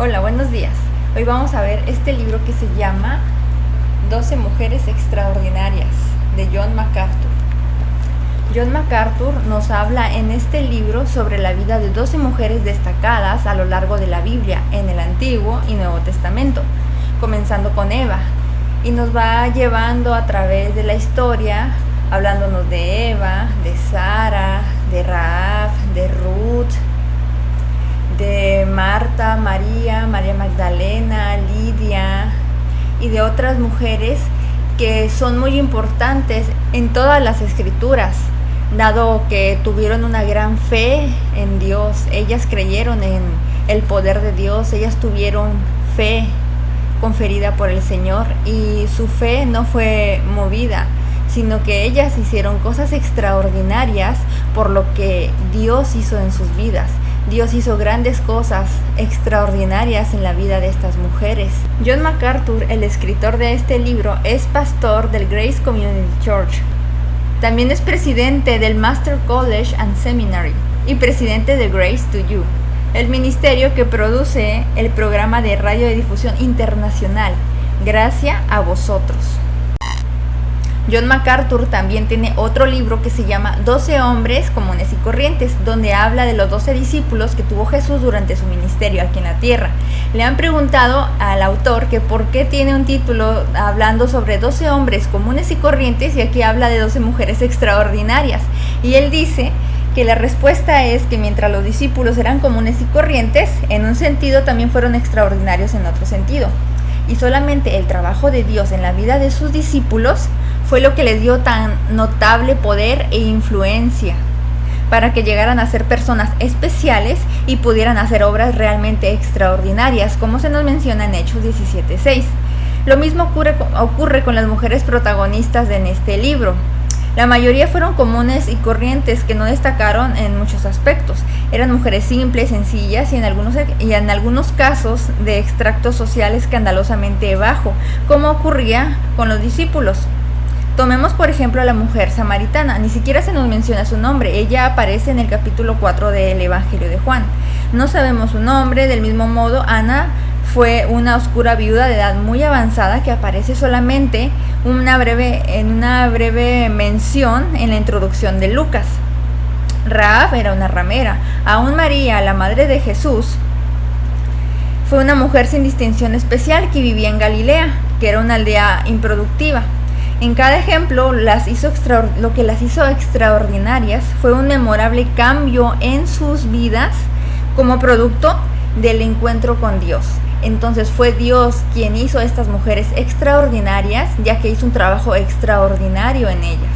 Hola, buenos días. Hoy vamos a ver este libro que se llama 12 mujeres extraordinarias de John MacArthur. John MacArthur nos habla en este libro sobre la vida de 12 mujeres destacadas a lo largo de la Biblia en el Antiguo y Nuevo Testamento, comenzando con Eva, y nos va llevando a través de la historia, hablándonos de Eva, de Sara, de Rahab, de Ruth, de Marta, María Magdalena, Lidia y de otras mujeres que son muy importantes en todas las escrituras, dado que tuvieron una gran fe en Dios. Ellas creyeron en el poder de Dios, ellas tuvieron fe conferida por el Señor y su fe no fue movida, sino que ellas hicieron cosas extraordinarias por lo que Dios hizo en sus vidas. Dios hizo grandes cosas extraordinarias en la vida de estas mujeres. John MacArthur, el escritor de este libro, es pastor del Grace Community Church. También es presidente del Master College and Seminary y presidente de Grace to You, el ministerio que produce el programa de radiodifusión internacional, Gracia a Vosotros. John MacArthur también tiene otro libro que se llama 12 hombres comunes y corrientes, donde habla de los 12 discípulos que tuvo Jesús durante su ministerio aquí en la tierra. Le han preguntado al autor que por qué tiene un título hablando sobre 12 hombres comunes y corrientes y aquí habla de 12 mujeres extraordinarias. Y él dice que la respuesta es que mientras los discípulos eran comunes y corrientes, en un sentido también fueron extraordinarios en otro sentido. Y solamente el trabajo de Dios en la vida de sus discípulos fue lo que les dio tan notable poder e influencia para que llegaran a ser personas especiales y pudieran hacer obras realmente extraordinarias, como se nos menciona en Hechos 17:6. Lo mismo ocurre con las mujeres protagonistas en este libro. La mayoría fueron comunes y corrientes que no destacaron en muchos aspectos. Eran mujeres simples, sencillas y en algunos casos de extracto social escandalosamente bajo, como ocurría con los discípulos. Tomemos por ejemplo a la mujer samaritana, ni siquiera se nos menciona su nombre, ella aparece en el capítulo 4 del Evangelio de Juan. No sabemos su nombre, del mismo modo Ana fue una oscura viuda de edad muy avanzada que aparece solamente en una breve mención en la introducción de Lucas. Rahab era una ramera. Aún María, la madre de Jesús, fue una mujer sin distinción especial que vivía en Galilea, que era una aldea improductiva. En cada ejemplo, lo que las hizo extraordinarias fue un memorable cambio en sus vidas como producto del encuentro con Dios. Entonces fue Dios quien hizo a estas mujeres extraordinarias, ya que hizo un trabajo extraordinario en ellas.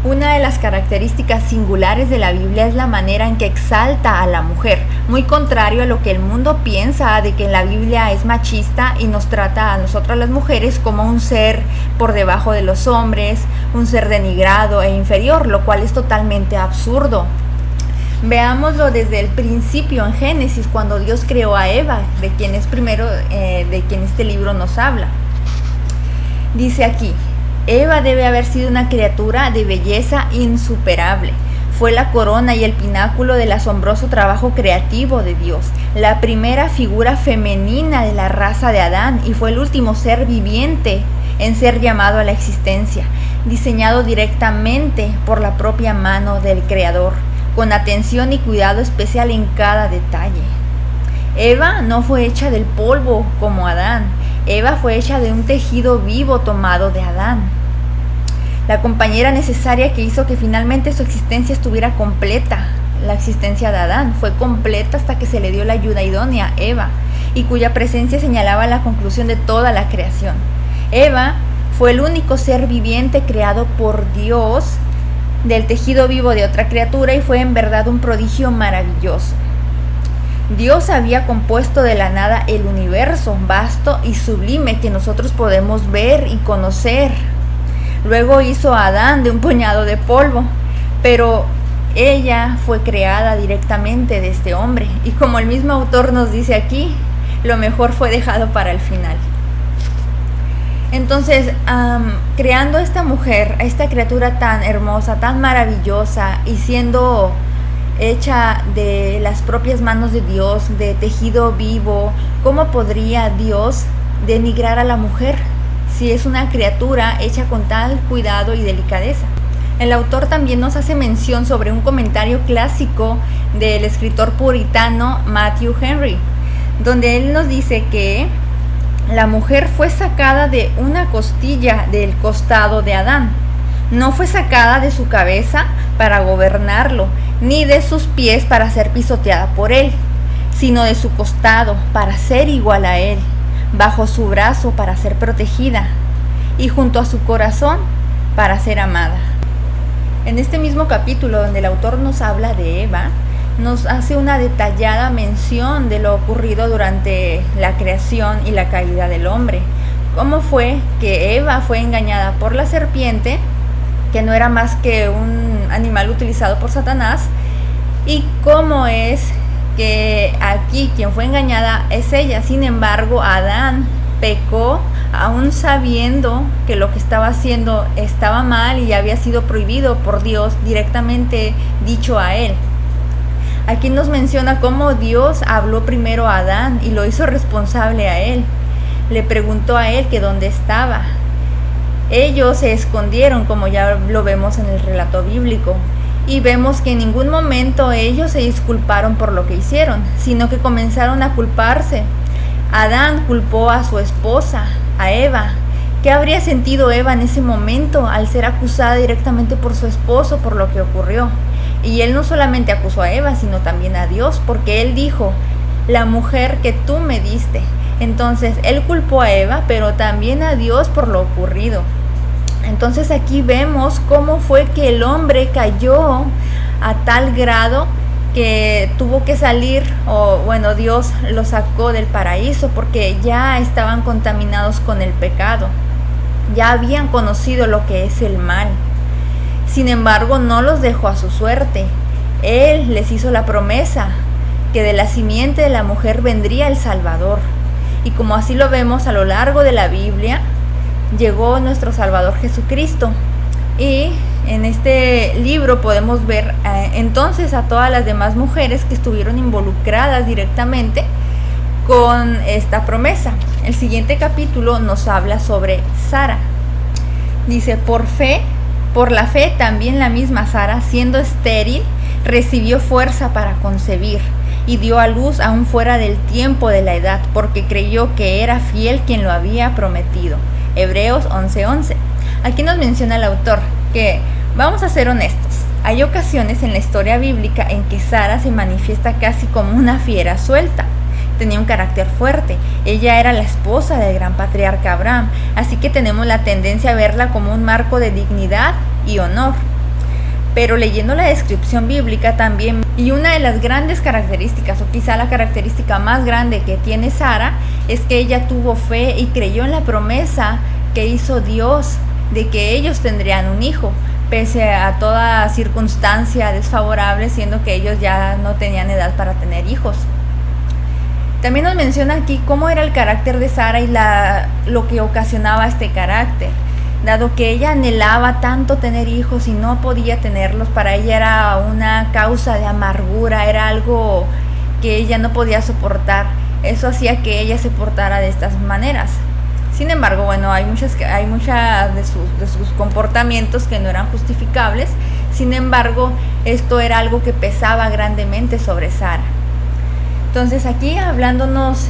Una de las características singulares de la Biblia es la manera en que exalta a la mujer, muy contrario a lo que el mundo piensa de que la Biblia es machista y nos trata a nosotras las mujeres como un ser por debajo de los hombres, un ser denigrado e inferior, lo cual es totalmente absurdo. Veámoslo desde el principio en Génesis, cuando Dios creó a Eva, de quien este libro nos habla. Dice aquí: Eva debe haber sido una criatura de belleza insuperable. Fue la corona y el pináculo del asombroso trabajo creativo de Dios, la primera figura femenina de la raza de Adán y fue el último ser viviente en ser llamado a la existencia, diseñado directamente por la propia mano del Creador, con atención y cuidado especial en cada detalle. Eva no fue hecha del polvo como Adán. Eva fue hecha de un tejido vivo tomado de Adán. La compañera necesaria que hizo que finalmente su existencia estuviera completa. La existencia de Adán fue completa hasta que se le dio la ayuda idónea, Eva, y cuya presencia señalaba la conclusión de toda la creación. Eva fue el único ser viviente creado por Dios del tejido vivo de otra criatura y fue en verdad un prodigio maravilloso. Dios había compuesto de la nada el universo vasto y sublime que nosotros podemos ver y conocer. Luego hizo a Adán de un puñado de polvo, pero ella fue creada directamente de este hombre. Y como el mismo autor nos dice aquí, lo mejor fue dejado para el final. Entonces, creando a esta mujer, a esta criatura tan hermosa, tan maravillosa y siendo hecha de las propias manos de Dios, de tejido vivo, ¿Cómo podría Dios denigrar a la mujer si es una criatura hecha con tal cuidado y delicadeza? El autor también nos hace mención sobre un comentario clásico del escritor puritano Matthew Henry, donde él nos dice que la mujer fue sacada de una costilla del costado de Adán. No fue sacada de su cabeza para gobernarlo, ni de sus pies para ser pisoteada por él, sino de su costado para ser igual a él, bajo su brazo para ser protegida, y junto a su corazón para ser amada. En este mismo capítulo donde el autor nos habla de Eva, nos hace una detallada mención de lo ocurrido durante la creación y la caída del hombre. Cómo fue que Eva fue engañada por la serpiente, que no era más que un animal utilizado por Satanás, y cómo es que aquí quien fue engañada es ella. Sin embargo, Adán pecó aún sabiendo que lo que estaba haciendo estaba mal y había sido prohibido por Dios, directamente dicho a él. Aquí nos menciona cómo Dios habló primero a Adán y lo hizo responsable a él. Le preguntó a él que dónde estaba. Ellos se escondieron, como ya lo vemos en el relato bíblico, y vemos que en ningún momento ellos se disculparon por lo que hicieron, sino que comenzaron a culparse. Adán culpó a su esposa, a Eva. ¿Qué habría sentido Eva en ese momento al ser acusada directamente por su esposo por lo que ocurrió? Y él no solamente acusó a Eva, sino también a Dios, porque él dijo, la mujer que tú me diste. Entonces él culpó a Eva, pero también a Dios por lo ocurrido. Entonces aquí vemos cómo fue que el hombre cayó a tal grado que tuvo que salir, Dios lo sacó del paraíso porque ya estaban contaminados con el pecado, ya habían conocido lo que es el mal. Sin embargo, no los dejó a su suerte. Él les hizo la promesa que de la simiente de la mujer vendría el Salvador. Y como así lo vemos a lo largo de la Biblia, llegó nuestro Salvador Jesucristo. Y en este libro podemos ver entonces a todas las demás mujeres que estuvieron involucradas directamente con esta promesa. El siguiente capítulo nos habla sobre Sara. Dice, por la fe también la misma Sara, siendo estéril, recibió fuerza para concebir y dio a luz aún fuera del tiempo de la edad, porque creyó que era fiel quien lo había prometido. Hebreos 11:11. Aquí nos menciona el autor que, vamos a ser honestos, hay ocasiones en la historia bíblica en que Sara se manifiesta casi como una fiera suelta. Tenía un carácter fuerte, ella era la esposa del gran patriarca Abraham, así que tenemos la tendencia a verla como un marco de dignidad y honor. Pero leyendo la descripción bíblica también, y una de las grandes características, o quizá la característica más grande que tiene Sara, es que ella tuvo fe y creyó en la promesa que hizo Dios de que ellos tendrían un hijo, pese a toda circunstancia desfavorable, siendo que ellos ya no tenían edad para tener hijos. También nos menciona aquí cómo era el carácter de Sara y lo que ocasionaba este carácter. Dado que ella anhelaba tanto tener hijos y no podía tenerlos, para ella era una causa de amargura, era algo que ella no podía soportar. Eso hacía que ella se portara de estas maneras. Sin embargo, hay muchas de sus comportamientos que no eran justificables. Sin embargo, esto era algo que pesaba grandemente sobre Sara. Entonces aquí hablándonos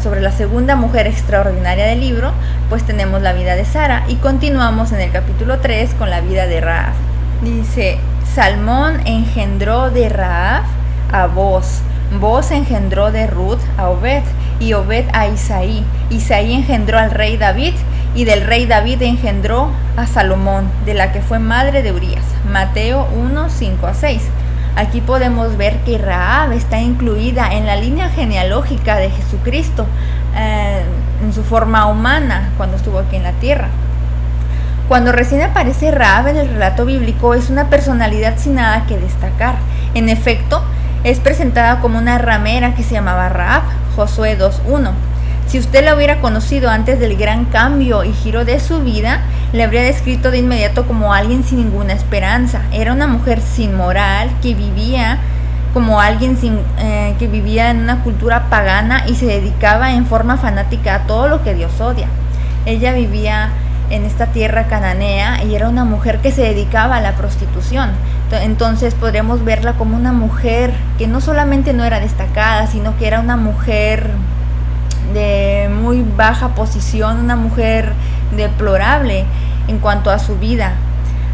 sobre la segunda mujer extraordinaria del libro, pues tenemos la vida de Sara y continuamos en el capítulo 3 con la vida de Rahab. Dice, Salmón engendró de Rahab a Boz, Boz engendró de Ruth a Obed y Obed a Isaí, Isaí engendró al rey David y del rey David engendró a Salomón, de la que fue madre de Urías. Mateo 1:5-6. Aquí podemos ver que Rahab está incluida en la línea genealógica de Jesucristo en su forma humana cuando estuvo aquí en la tierra. Cuando recién aparece Rahab en el relato bíblico es una personalidad sin nada que destacar. En efecto, es presentada como una ramera que se llamaba Rahab, Josué 2:1. Si usted la hubiera conocido antes del gran cambio y giro de su vida, le habría descrito de inmediato como alguien sin ninguna esperanza. Era una mujer sin moral que vivía como alguien que vivía en una cultura pagana y se dedicaba en forma fanática a todo lo que Dios odia. Ella vivía en esta tierra cananea y era una mujer que se dedicaba a la prostitución. Entonces podríamos verla como una mujer que no solamente no era destacada, sino que era una mujer de muy baja posición, una mujer deplorable en cuanto a su vida.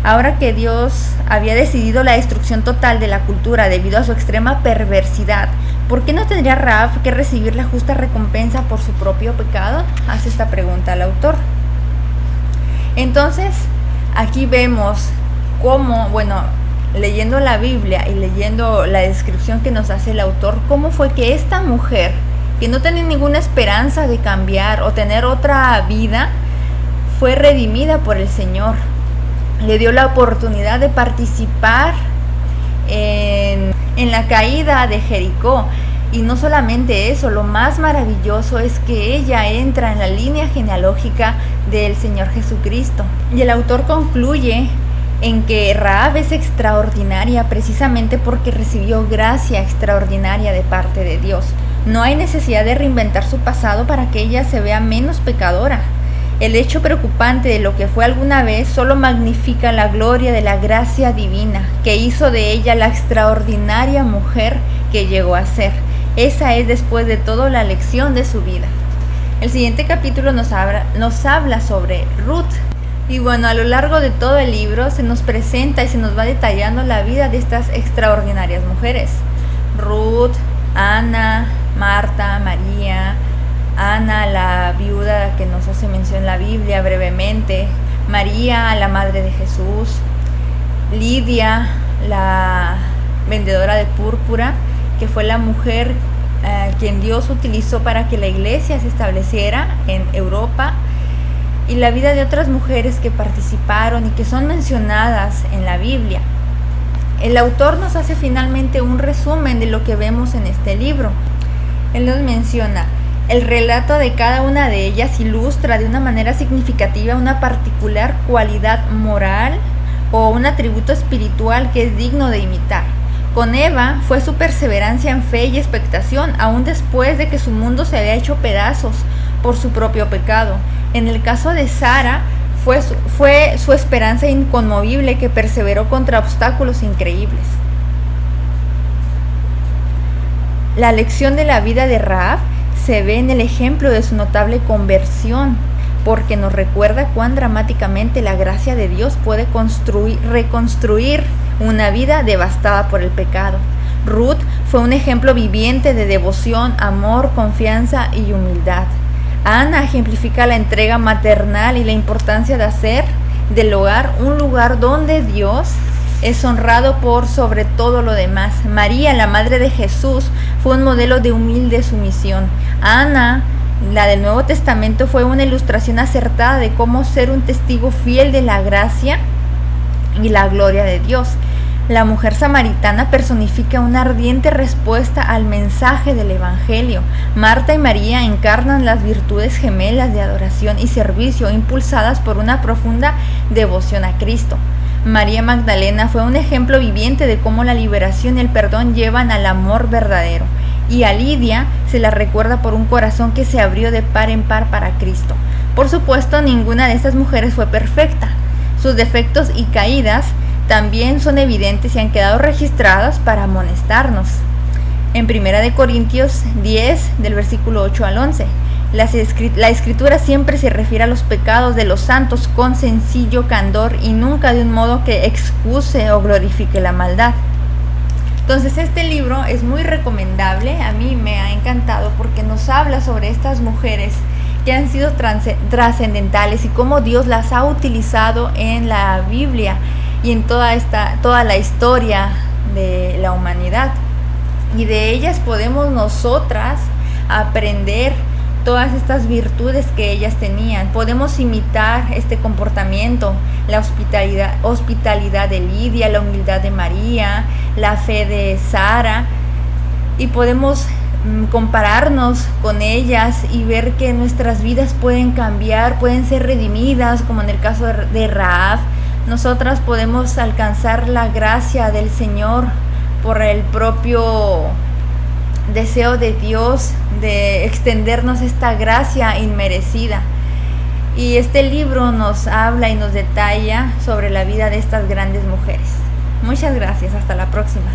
Ahora que Dios había decidido la destrucción total de la cultura debido a su extrema perversidad, ¿por qué no tendría Rahab que recibir la justa recompensa por su propio pecado? Hace esta pregunta el autor. Entonces, aquí vemos cómo, leyendo la Biblia y leyendo la descripción que nos hace el autor, cómo fue que esta mujer, que no tenía ninguna esperanza de cambiar o tener otra vida, fue redimida por el Señor. Le dio la oportunidad de participar en la caída de Jericó. Y no solamente eso, lo más maravilloso es que ella entra en la línea genealógica del Señor Jesucristo. Y el autor concluye en que Rahab es extraordinaria precisamente porque recibió gracia extraordinaria de parte de Dios. No hay necesidad de reinventar su pasado para que ella se vea menos pecadora. El hecho preocupante de lo que fue alguna vez solo magnifica la gloria de la gracia divina que hizo de ella la extraordinaria mujer que llegó a ser. Esa es, después de todo, la lección de su vida. El siguiente capítulo nos habla sobre Ruth. Y a lo largo de todo el libro se nos presenta y se nos va detallando la vida de estas extraordinarias mujeres. Ruth, Ana, Marta, María, Ana, la viuda que nos hace mención en la Biblia brevemente, María, la madre de Jesús, Lidia, la vendedora de púrpura, que fue la mujer quien Dios utilizó para que la iglesia se estableciera en Europa, y la vida de otras mujeres que participaron y que son mencionadas en la Biblia. El autor nos hace finalmente un resumen de lo que vemos en este libro. Él nos menciona: el relato de cada una de ellas ilustra de una manera significativa una particular cualidad moral o un atributo espiritual que es digno de imitar. Con Eva fue su perseverancia en fe y expectación, aún después de que su mundo se había hecho pedazos por su propio pecado. En el caso de Sara, fue su esperanza inconmovible que perseveró contra obstáculos increíbles. La lección de la vida de Rahab se ve en el ejemplo de su notable conversión, porque nos recuerda cuán dramáticamente la gracia de Dios puede reconstruir una vida devastada por el pecado. Ruth fue un ejemplo viviente de devoción, amor, confianza y humildad. Ana ejemplifica la entrega maternal y la importancia de hacer del hogar un lugar donde Dios es honrado por sobre todo lo demás. María, la madre de Jesús, fue un modelo de humilde sumisión. Ana, la del Nuevo Testamento, fue una ilustración acertada de cómo ser un testigo fiel de la gracia y la gloria de Dios. La mujer samaritana personifica una ardiente respuesta al mensaje del Evangelio. Marta y María encarnan las virtudes gemelas de adoración y servicio impulsadas por una profunda devoción a Cristo. María Magdalena fue un ejemplo viviente de cómo la liberación y el perdón llevan al amor verdadero. Y a Lidia se la recuerda por un corazón que se abrió de par en par para Cristo. Por supuesto, ninguna de estas mujeres fue perfecta. Sus defectos y caídas también son evidentes y han quedado registrados para amonestarnos. En 1 Corintios 10, del versículo 8 al 11, la escritura siempre se refiere a los pecados de los santos con sencillo candor y nunca de un modo que excuse o glorifique la maldad. Entonces este libro es muy recomendable, a mí me ha encantado porque nos habla sobre estas mujeres que han sido trascendentales y cómo Dios las ha utilizado en la Biblia y en toda la historia de la humanidad. Y de ellas podemos nosotras aprender todas estas virtudes que ellas tenían. Podemos imitar este comportamiento, la hospitalidad de Lidia, la humildad de María, la fe de Sara, y podemos compararnos con ellas y ver que nuestras vidas pueden cambiar, pueden ser redimidas, como en el caso de Rahab. Nosotras podemos alcanzar la gracia del Señor por el propio deseo de Dios de extendernos esta gracia inmerecida. Y este libro nos habla y nos detalla sobre la vida de estas grandes mujeres. Muchas gracias, hasta la próxima.